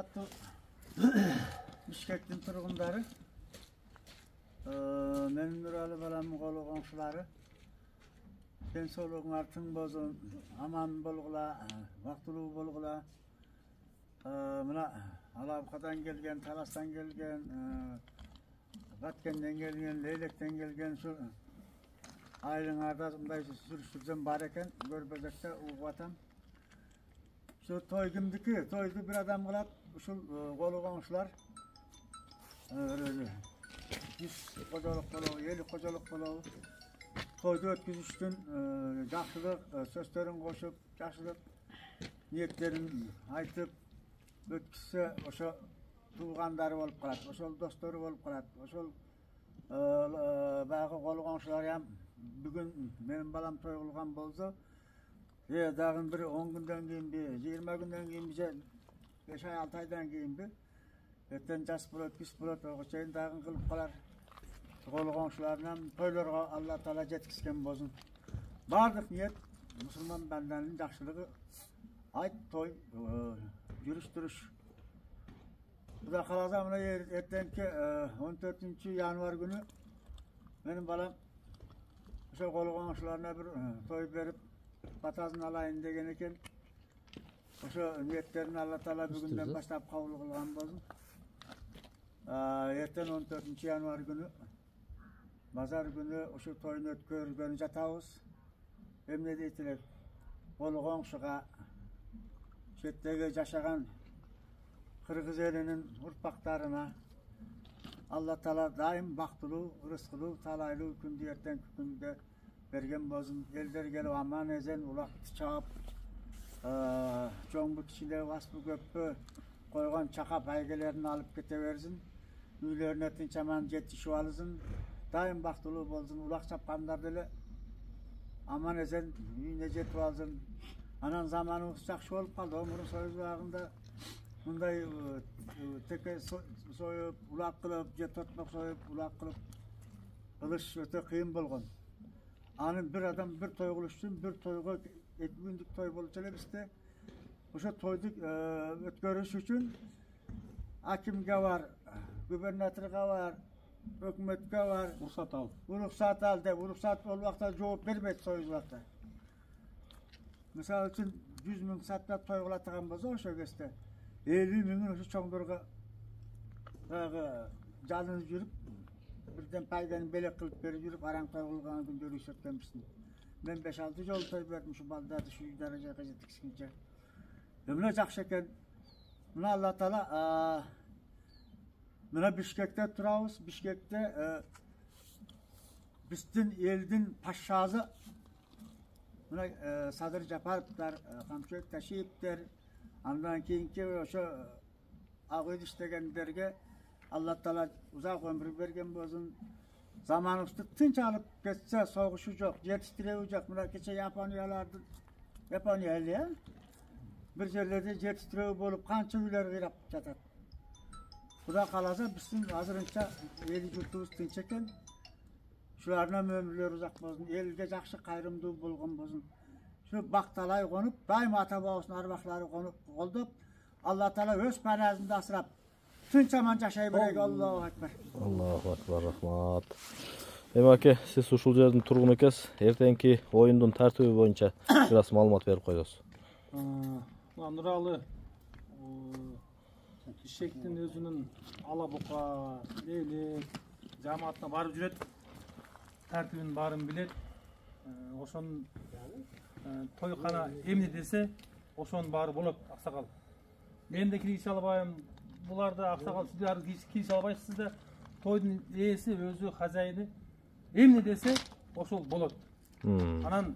урматтуу Бишкектин тургундары, менин Нуралы баламдын колу коңшулары, ден соолугуңар тың болсун, аман болгула, бактылуу болгула. Мына Алапкадан келген, Таластан келген, Баткенден келген, Лейлектен келген şu айылыңарда мындай сүрүштүрсөм бар экен, көрбөзөктө угуп атам. Şu toy kimdiki? Toydu bir adam kılat, uşul kolu komşular. 100 kocalık kolu, 50 kocalık kolu. Toydu ötküzüştün, жақсылық, сөздерін қосып, жақсылық, ниеттерін айтып, өткізсе, ошо туғандары болып қалады, ошол достары болып қалады, ошол бағы қолы қоңшылар бүгін менің балам той қылған болса, дағын бір 10 күнден кейін бе, 20 күнден кейін бе, 5 ай 6 айдан кейін бе, ертең жас болады, күз болады, оғышайын дағын қылып қалар. Қолы қоңшыларынан тойларға Алла Таала жеткізген болсын. Бардық ниет, мұсылман банданың жақсылығы, айт, той, жүріш-тұрыш. Бұда қаласа мұна ертеңкі 14 январ күні менің балам ошо қолы қоңшыларына бір той беріп, батасын алайын деген екен. Ошо ниеттерін Алла Таала бүгінден баштап қабыл қылған болсын. Ертең 14 январ күні Bazar günü uşu toyunu ötkörgön жатабыз. Эмне дейтилер? Колу коңшуга четтеги жашаган кыргыз элинин урпактарына Алла Таала дайым бактылуу, рызкылуу, талайлуу күндү эртеңки күндө берген болсун. Элдер келип аман эзен улакты чаап, чоңбу кичиле баспы көппү койгон чака байгелерин алып кете берсин. Үйлөрүнө тынч аман жетишип алсын. Daim baktılуу bolsun, ulak çapkanlar dele aman ezen үйüne жетip alsın. Anan zamanımız jakşı bolup kaldı. Ömrün soyuz bağında bunday teke soyup, ulak kılıp, je totmak soyup, ulak kılıp kılış öte kıyın bolgon. Anın bir adam bir toy kılıştın, bir toyga 2 günlük toy bolup çelebizde. Oşo toyduk ötkörüş üçün hakimge var, gubernatörge var, Hükümetke var. Ruhsat al. Ruhsat al de. Ruhsat ol vakta cevap vermedi soyuz vakta. Misal için 100 min satla toygulatgan bolsa oşo keste 50 mingin oşo çoңдорго жалын жүрүп бирден пайданы белек кылып берип жүрүп араң той кылган күндөрү өткөнбүзсүн. Мен 5-6 жол той бердим şu балдарды şu даражага жеткизгенче. Эмне жакшы экен. Мына Алла Таала Mına Bişkek'te turabız. Bişkek'te bizden eldin paşası mına Sadır Japarovlar, Kamçök Taşiyevler, andan keyinki oşo Ağıd işlegenlerge Allah Taala uzak ömür bergen bolsun. Zamanımızda tınç alıp geçse soğuşu yok, yetiştirevi yok. Mına keçe Yaponiyalardı, Yaponiyalı ya. Bir yerlerde yetiştirevi bolup kança uylar kıyrap jatat. Buda kalasa bizim hazırınca eli yurtubuz tinç eken. Şularına ömürler uzak bolsun, elge jakşı kayrımdуу bolgon bolsun. Şu baktalay konup, daima ata-babasının arvaklары konup, koldup, Allah Taala öz parazında asırap, tinç aman jaşay berek. Allahu Ekber. Allahu Ekber, rahmat. Ake, siz ушул жердин тургун экенсиz. Эртеңки оюндун тартиби боюнча бир аз маалымат берип коесуз. Нуралы Бишкектин өзүнүн Алабука, Лейлек, жамаатына барып жүрөт. Тартибин баарын билет. Ошонун тойкана эмне десе, ошонун баары болот, аксакал. Мен де киргизе албайм, буларды аксакал сиздер киргизе албайсыздар. Тойдун ээси, өзү хозяйыны эмне десе, ошол болот. Анан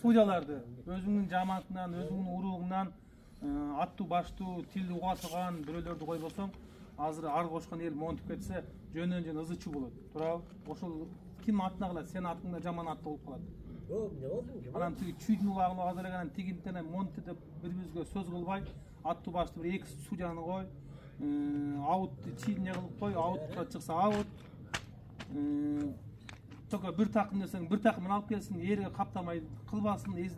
судьяларды өзүңүн жамаатынан, өзүңүн уругуңан аттуу баштуу тилди уга турган бирөөлөрдү кой болсоң, азыр ар кошкон эл монтуп кетсе, жөнөн ызычуу болот. Туурабы? Ошол ким атына калат, сен атыңда жаман атты болуп калат. Анан тиги чүйдүн улагын азыр эле тигинтене монту деп бири-бирибизге сөз кылбай, аттуу баштуу бир 2 судьяны кой, аутты чийине кылып кой, аутка чыкса аут. Только бир такым десең, бир такымын алып келсин, эрге каптамай кылбасын,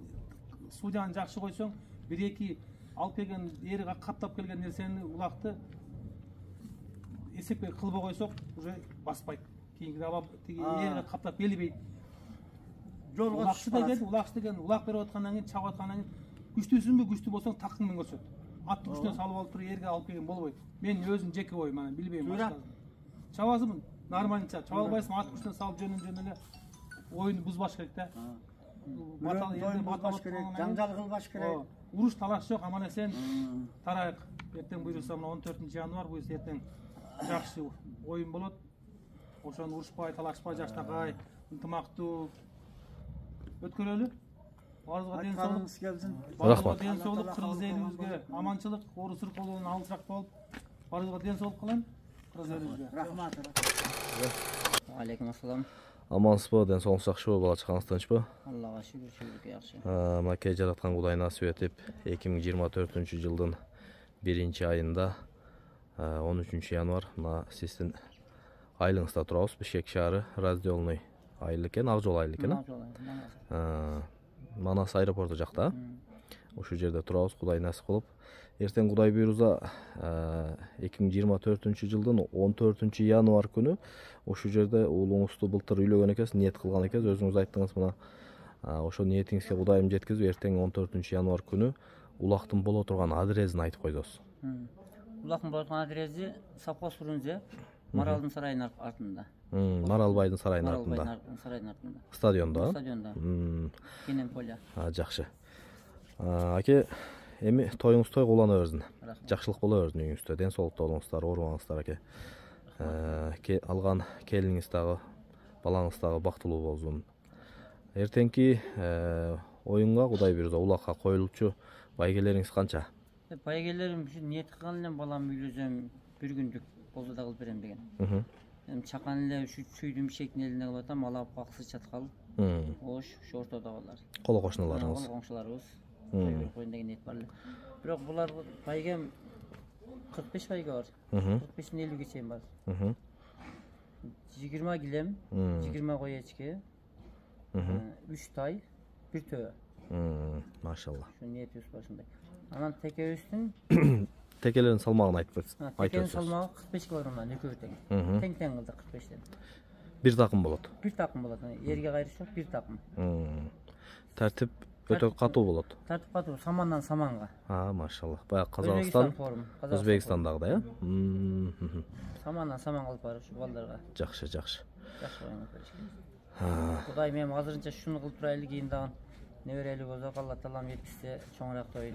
судьяны жакшы койсоң, 1-2 алып келген ери каттап келген нерсени улакты эсепке кылбай койсок уже баспайт. Кийинки аба тиги ери каптап келбейт. Жолго улакчы деген улак берип аткандан кийин чабып аткандан кийин күчтүүсүңбү, күчтүү болсоң такың менен көрсөт. Атты күчтөн салып алып туруп эрге алып келген болбойт. Мен өзүм жеке ой, мен билбейм башкасын. Чабасың нормальныча, чаба албайсың, ат күчтөн салып жөнүн эле оюнду бузбаш керек да. Баталаш керек, жаңжал кылбаш керек. Уруш талаш жок, аман эсен тарайык. Эртең буйруса мына 14 январь буйруса эртең жакшы оюн болот. Ошону урушпай, талашпай, жаштакай, ынтымактуу өткөрөлү. Баарыбызга ден соолук келсин. Баарыбызга ден соолук, кыргыз элибизге аманчылык, орус ырколуунан алысыраак болуп, баарыбызга ден соолук кылайын. Кыргыз элибизге. Рахмат. Алейкум ассалам. Амансызбы, ден соолугуңуз жакшыбы, бала чакаңыз тынчпы? Аллага шүгүр жакшы. Маке жараткан Кудай насип этип 2024-жылдын 1-айында 13 январь мына сиздин айылыңызда турабыз. Бишкек шаары, разделный айыл экен, ак жол айыл экен. Манас аэропорту жакта. Ошол жерде турабыз, Кудай насип кылып. Эртең Кудай буйруза 2024-жылдын 14 январь күнү ошол жерде уулуңузду былтыр үйлөгөн экенсиз, ниет кылган экенсиз, өзүңүз айттыңыз мына. Ошол ниетиңизге Кудайым жеткизип, эртең 14 январь күнү улактын боло турган адресин айтып койдуңуз. Улактын боло турган адреси Сапкос Фрунзе, Маралдын сарайынын артында. Маралбайдын сарайынын артында. Сарайдын артында. Стадиондо. Стадиондо. Кенен поле. Жакшы. Аке, эми тоюңуз той кулана берсин. Жакшылык боло берсин үйүңүздө. Ден соолукта болуңуздар, оорубаңыздар аке. Алган келиниңиз дагы, балаңыз дагы бактылуу болсун. Эртеңки оюнга Кудай буйруза улакка коюлчу байгелериңиз канча? Байгелерим үчүн ниет кылган элем, балам үйлөсөм бир күндүк болсо да кылып берем деген. Чакан эле чүйдүм шектин элине кылып атам, алап аксы чаткал. Ош, ушу ортодо балар. Коло кошуналарыңыз. Коло коңшуларыбыз. Коюн деген ниет бар эле. Бирок булар байгем 45 байга бар. 45-тен 50-ге чейин бар. 20 килем, 20 кой эчке, 3 тай, 1 төбө. Машалла. Ошо ниетибиз бар ушундай. Анан текебиздин текелердин салмагын айтып берсиз. Текенин салмагы 45 килограммдан экөө тең. Тең кылдык 45тен. Бир такым болот. Бир такым болот. Эрге кайрыш жок, бир такым. Тартип өтө катуу болот. Тартип катуу, самандан саманга. Машалла. Баягы Казакстан, Өзбекстандагы да, Самандан саман кылып барып ушу балдарга. Жакшы. Жакшы ойнап. Кудай мен азырынча шуну кылып турайлы, кийин дагы неберели болсо, Алла таалам жеткизсе, чоңураак той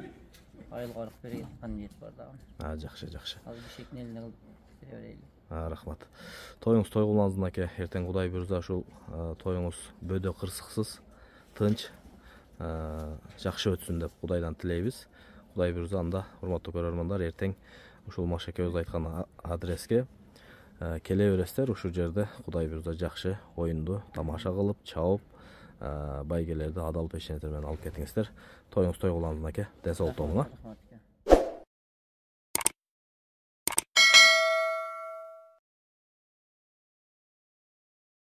айылга барып берген ниет бар дагы. Жакшы. Азыр бишектин элине кылып бере берели. Рахмат. Тоюңуз той кылмаңыздан аке. Эртең Кудай буйруза ушул тоюңуз бөдө кырсыксыз, тынч, жакшы өтсүн деп Кудайдан тилейбиз. Кудай буйруза анда, урматтуу көрөрмандар, эртең ушул Машакебиз айткан адреске келе бересиздер. Ушул жерде Кудай буйруза жакшы оюнду тамаша кылып, чабып, байгелерди адал пешенетер менен алып кетиңиздер. Тоюңуз той кылаңыздан аке. Ден соолукта болуңар.